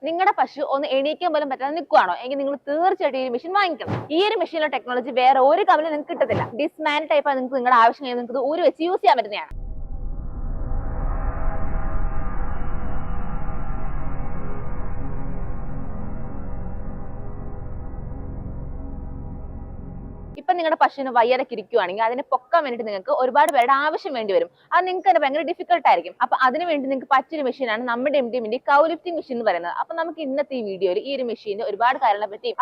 നിങ്ങളുടെ പശു ഒന്ന് എണീക്കാൻ പോലും പറ്റാതെ നിൽക്കുകയാണോ എങ്കിൽ നിങ്ങൾ തീർച്ചയായിട്ടും ഈ മെഷീൻ വാങ്ങിക്കണം. ഈ ഒരു മെഷീനിലെ ടെക്നോളജി വേറെ ഒരു കമ്പനി നിങ്ങൾക്ക് കിട്ടത്തില്ല. ഡിസ്മാൻ ടൈപ്പ് നിങ്ങൾക്ക് നിങ്ങളുടെ ആവശ്യം നിങ്ങൾക്ക് ഊരി വെച്ച് യൂസ് ചെയ്യാൻ പറ്റുന്നതാണ്. ഇപ്പൊ നിങ്ങളുടെ പശുവിന് വയ്യാതൊക്കെ ഇരിക്കുവാണെങ്കിൽ അതിനെ പൊക്കാൻ വേണ്ടിയിട്ട് നിങ്ങൾക്ക് ഒരുപാട് പേരുടെ ആവശ്യം വേണ്ടി വരും. അത് നിങ്ങൾക്ക് തന്നെ ഭയങ്കര ഡിഫിക്കൽട്ട് ആയിരിക്കും. അപ്പൊ അതിന് വേണ്ടി നിങ്ങൾക്ക് പറ്റിയൊരു മെഷീനാണ് നമ്മുടെ MTMന്റെ കൗ ലിഫ്റ്റിംഗ് മെഷീൻ എന്ന് പറയുന്നത്. അപ്പൊ നമുക്ക് ഇന്നത്തെ ഈ വീഡിയോയിൽ ഈ ഒരു മെഷീന്റെ ഒരുപാട് കാര്യങ്ങളെ പറ്റി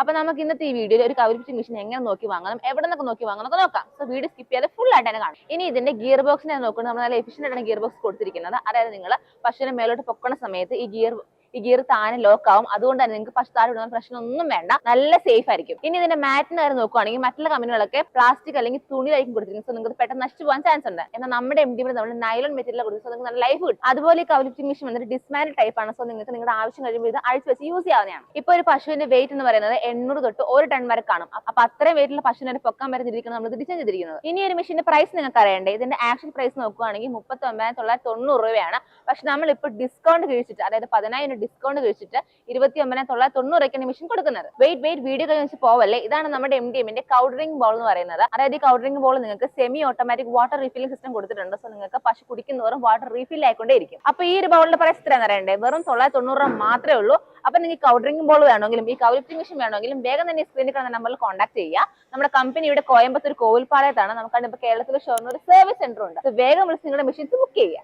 ഒരു കൗ ലിഫ്റ്റിംഗ് മെഷീൻ എങ്ങനെ നോക്കി വാങ്ങണം, എവിടെ നിന്നൊക്കെ നോക്കി വാങ്ങണം എന്നൊക്കെ നോക്കാം. സോ വീഡിയോ സ്കിപ്പ് ചെയ്യാതെ ഫുൾ ആയിട്ട് തന്നെ കാണാം. ഇനി ഇതിന്റെ ഗിയർ ബോക്സിനെ നോക്കുന്നത് നമ്മൾ നല്ല എഫിഷ്യന്റ് ആയിട്ടാണ് ഗിയർ ബോക്സ് കൊടുത്തിരിക്കുന്നത്. അതായത് നിങ്ങൾ പശുവിനെ മേലോട്ട് പൊക്കണ സമയത്ത് ഈ ഗിയർ താനെ ലോക്ക് ആവും. അതുകൊണ്ട് തന്നെ നിങ്ങൾക്ക് പശു താഴെ വിടുന്ന പ്രശ്നമൊന്നും വേണ്ട, നല്ല സേഫ് ആയിരിക്കും. ഇനി ഇതിന്റെ മാറ്റിന് കാര്യം നോക്കുകയാണെങ്കിൽ മറ്റുള്ള കമ്പനികളൊക്കെ പ്ലാസ്റ്റിക് അല്ലെങ്കിൽ തുണിയിലായിരിക്കും കൊടുത്തിരിക്കുന്നത്. സോ നിങ്ങൾക്ക് പെട്ടെന്ന് നശിച്ചു പോകാൻ ചാൻസ് ഉണ്ട്. എന്നാൽ നമ്മുടെ MTMൽ നമ്മൾ നൈലോൺ മെറ്റീരിയൽ കൊടുക്കുന്നത്, നിങ്ങൾക്ക് നല്ല ലൈഫ് കിട്ടും. അതുപോലെ ഈ കൗ ലിഫ്റ്റിംഗ് മെഷീൻ വന്നിട്ട് ഡിസ്മാൻഡിൽ ടൈപ്പ് ആണ്. സോ നിങ്ങൾക്ക് നിങ്ങളുടെ ആവശ്യം കഴിയുമ്പോൾ ഇത് അഴിച്ചു വെച്ച് യൂസ് ചെയ്യാവുന്നതാണ്. ഇപ്പൊ ഒരു പശുവിന്റെ വെയിറ്റ് എന്ന് പറയുന്നത് 800 തൊട്ട് 1 ടൺ വരെ കാണും. അപ്പൊ അത്രയും വെയിറ്റുള്ള പശുവിനെ പൊക്കാൻ വരുന്നിരിക്കുന്നത് നമ്മൾ ഡിസൈൻ ചെയ്തിരിക്കുന്നത്. ഇനി ഒരു മെഷീന്റെ പ്രൈസ് നിങ്ങൾക്ക് അറിയണ്ടേ? ഇതിന്റെ ആക്ച്വൽ പ്രൈസ് നോക്കുകയാണെങ്കിൽ 39,990 രൂപയാണ്. പക്ഷെ നമ്മളിപ്പോൾ ഡിസ്കൗണ്ട് കഴിച്ചിട്ട്, അതായത് 10,000 ഡിസ്കൗണ്ട് കഴിച്ചിട്ട് 29,990 മെഷീൻ കൊടുക്കുന്നത്. വെയിറ്റ് വീഡിയോ കഴിഞ്ഞ് പോവല്ലേ. ഇതാണ് നമ്മുടെ MTMന്റെ കൗ ഡ്രിങ്കിംഗ് ബോൾ എന്ന് പറയുന്നത്. അതായത് ഈ കൗ ഡ്രിങ്കിംഗ് ബോൾ നിങ്ങൾക്ക് semi automatic water refilling system കൊടുത്തിട്ടുണ്ട്. സോ നിങ്ങൾക്ക് പശു കുടിക്കുന്നവരും വാട്ടർ റീഫിൽ ആയിക്കൊണ്ടേയിരിക്കും. അപ്പൊ ഈ ഒരു ബോളിന്റെ പ്രൈസ് എത്രയാണെന്ന് അറിയണ്ടേ? വെറും 990 രൂപ മാത്രമേ ഉള്ളൂ. അപ്പൊ നിങ്ങൾക്ക് കൗ ഡ്രിങ്കിംഗ് ബോൾ വേണമെങ്കിലും ഈ കൗ ലിഫ്റ്റിംഗ് മെഷീൻ വേണമെങ്കിലും വേഗം തന്നെ സ്ക്രീനിൽ കാണുന്ന നമ്പറിൽ കോൺടാക്ട് ചെയ്യുക. നമ്മുടെ കമ്പനിയുടെ കോയമ്പത്തൂർ കോവിൽപ്പാളയത്താണ്. നമുക്കാണ് ഇപ്പൊ കേരളത്തിൽ ഷൊർണൂർ സർവീസ് സെന്റർ ഉണ്ട്. വേഗം വിളിച്ച് നിങ്ങളുടെ മെഷീൻസ് ബുക്ക് ചെയ്യുക.